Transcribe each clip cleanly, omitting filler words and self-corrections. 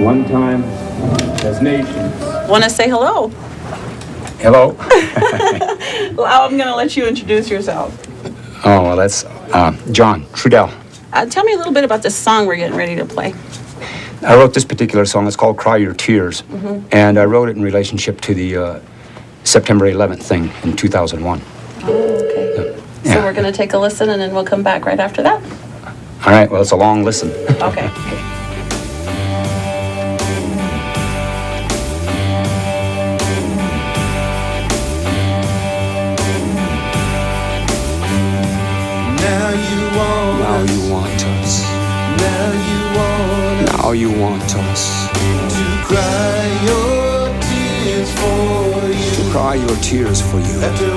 one time as nations. Want to say hello? Hello. Well, I'm going to let you introduce yourself. Oh, well, that's John Trudell. Tell me a little bit about this song we're getting ready to play. I wrote this particular song. It's called Cry Your Tears. And I wrote it in relationship to the September 11th thing in 2001. Oh, okay. Yeah. So we're going to take a listen, and then we'll come back right after that. All right. Well, it's a long listen. Okay. Now you want us. Now you want us. To cry your tears for you. To cry your tears for you. After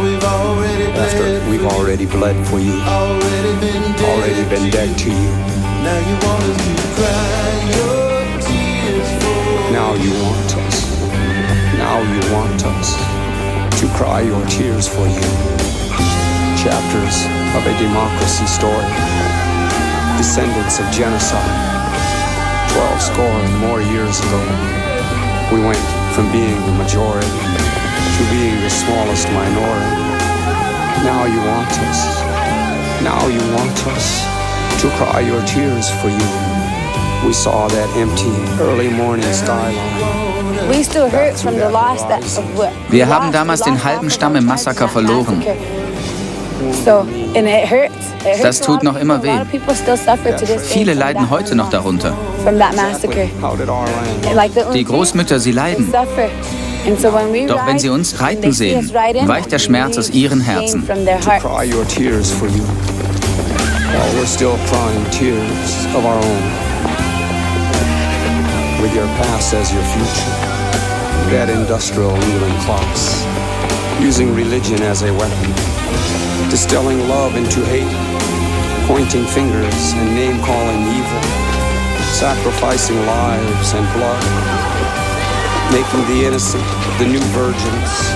we've already bled for you. Already been dead to you. Now you want us to cry your tears for you. Now you want us. Now you want us. To cry your tears for you. Chapters of a democracy story. Descendants of genocide. 12 score and more years ago, we went from being the majority to being the smallest minority. Now you want us. Now you want us to cry your tears for you. We saw that empty early morning skyline. We still hurt from the loss of what? Wir haben damals den halben Stamm im Massaker verloren. Das tut noch immer weh. Viele leiden heute noch darunter. Die Großmütter, sie leiden. Doch wenn sie uns reiten sehen, weicht der Schmerz aus ihren Herzen. With your past as your future, that industrial ruling class, using religion as a weapon, distilling love into hate, pointing fingers and name-calling evil, sacrificing lives and blood, making the innocent the new virgins,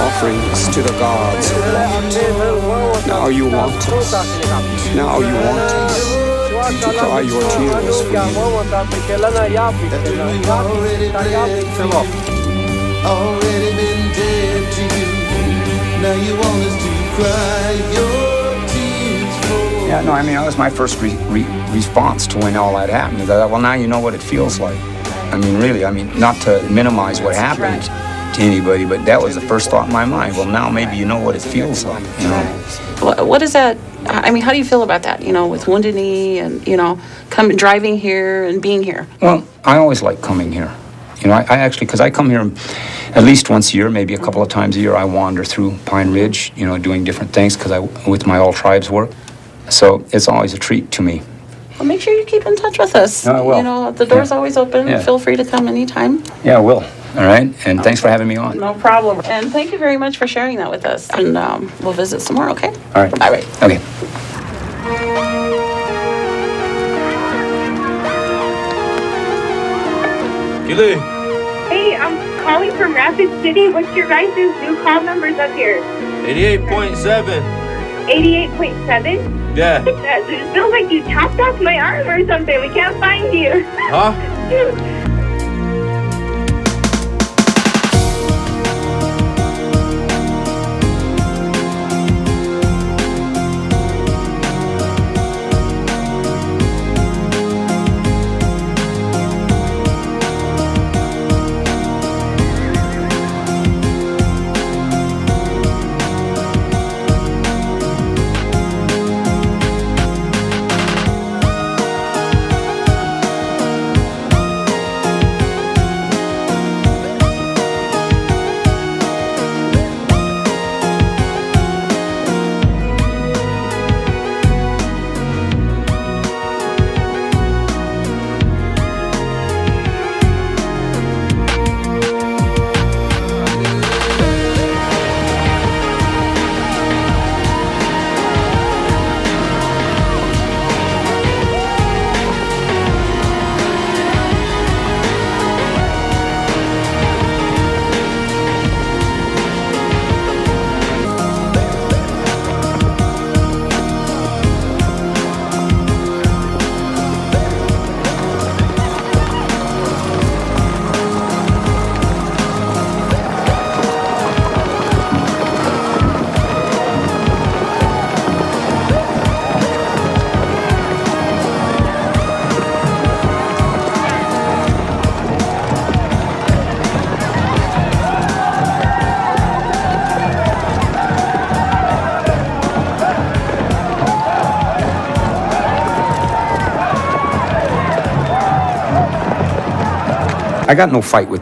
offerings to the gods of light. Now you want us. Now you want us. To cry your tears for you. Already been dead to you. Now you want us to cry your tears for. Yeah, no, I mean, that was my first response to when all that happened. I thought, well, now you know what it feels like. I mean, really, not to minimize what happened to anybody, but that was the first thought in my mind. Well, now maybe you know what it feels like, you know. What is that? I mean, how do you feel about that, with Wounded Knee and, driving here and being here? Well, I always like coming here. I actually, because I come here at least once a year, maybe a couple of times a year, I wander through Pine Ridge, doing different things with my All Tribes work. So it's always a treat to me. Well, make sure you keep in touch with us. No, I will. The door's always open. Yeah. Feel free to come anytime. Yeah, I will. All right. And thanks for having me on. No problem. And thank you very much for sharing that with us. And we'll visit some more, okay? All right. All right. Okay. Gilly. Hey, I'm calling from Rapid City. What's your guys' new call numbers up here? 88.7. 88.7? Yeah. It feels like you chopped off my arm or something. We can't find you. Huh?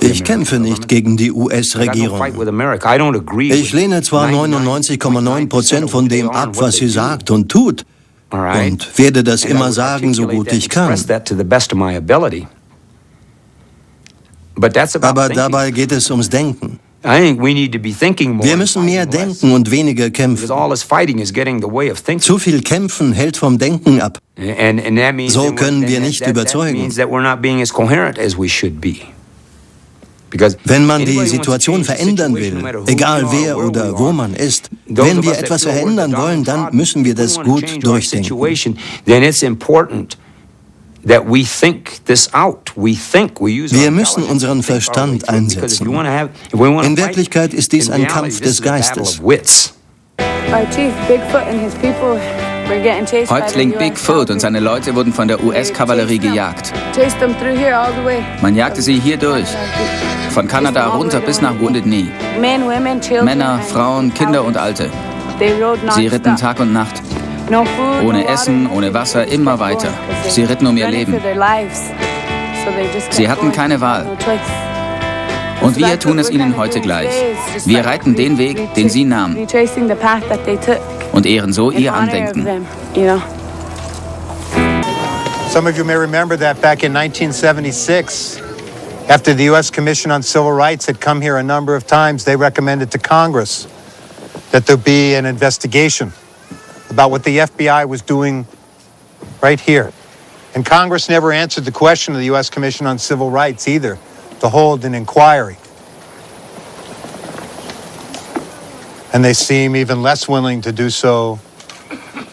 Ich kämpfe nicht gegen die US-Regierung. Ich lehne zwar 99,9% von dem ab, was sie sagt und tut, und werde das immer sagen, so gut ich kann. Aber dabei geht es ums Denken. Wir müssen mehr denken und weniger kämpfen. Zu viel Kämpfen hält vom Denken ab. So können wir nicht überzeugen. Wenn man die Situation verändern will, egal wer oder wo man ist, wenn wir etwas verändern wollen, dann müssen wir das gut durchdenken. Wir müssen unseren Verstand einsetzen. In Wirklichkeit ist dies ein Kampf des Geistes. Häuptling Bigfoot und seine Leute wurden von der US-Kavallerie gejagt. Man jagte sie hier durch, von Kanada runter bis nach Wounded Knee. Männer, Frauen, Kinder und Alte. Sie ritten Tag und Nacht. Ohne Essen, ohne Wasser, immer weiter. Sie ritten um ihr Leben. Sie hatten keine Wahl. Und wir tun es ihnen heute gleich. Wir reiten den Weg, den sie nahmen. Und ehren so ihr Andenken. Some of you may remember that back in 1976, after the U.S. Commission on Civil Rights had come here a number of times, they recommended to Congress that there be an investigation about what the FBI was doing right here. And Congress never answered the question of the U.S. Commission on Civil Rights either, to hold an inquiry. And they seem even less willing to do so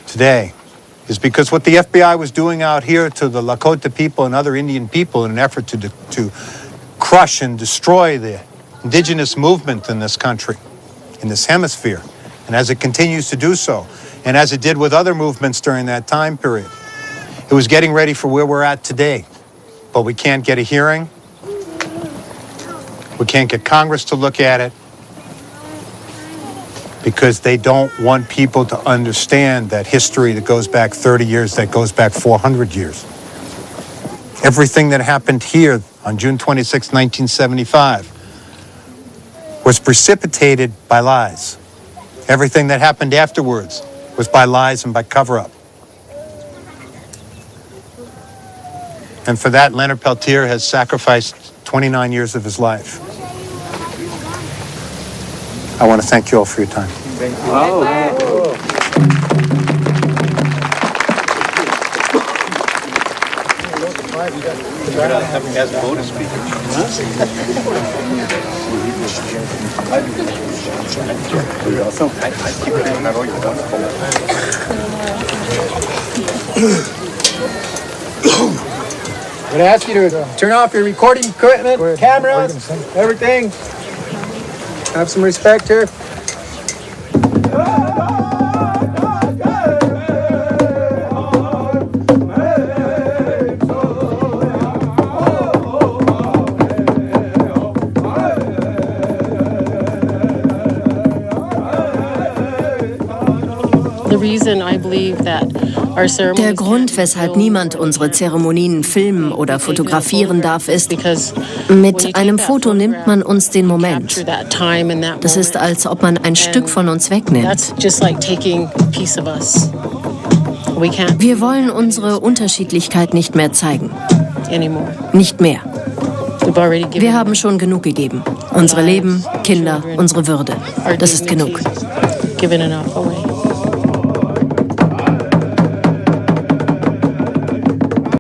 today, is because what the FBI was doing out here to the Lakota people and other Indian people in an effort to crush and destroy the indigenous movement in this country, in this hemisphere, and as it continues to do so, and as it did with other movements during that time period. It was getting ready for where we're at today. But we can't get a hearing. We can't get Congress to look at it because they don't want people to understand that history that goes back 30 years, that goes back 400 years. Everything that happened here on June 26, 1975 was precipitated by lies. Everything that happened afterwards was by lies and by cover-up. And for that, Leonard Peltier has sacrificed 29 years of his life. I want to thank you all for your time. Thank you. Oh. I'm going to ask you to turn off your recording equipment, cameras, everything. Have some respect here. Der Grund, weshalb niemand unsere Zeremonien filmen oder fotografieren darf, ist, mit einem Foto nimmt man uns den Moment. Das ist, als ob man ein Stück von uns wegnimmt. Wir wollen unsere Unterschiedlichkeit nicht mehr zeigen. Nicht mehr. Wir haben schon genug gegeben. Unsere Leben, Kinder, unsere Würde. Das ist genug.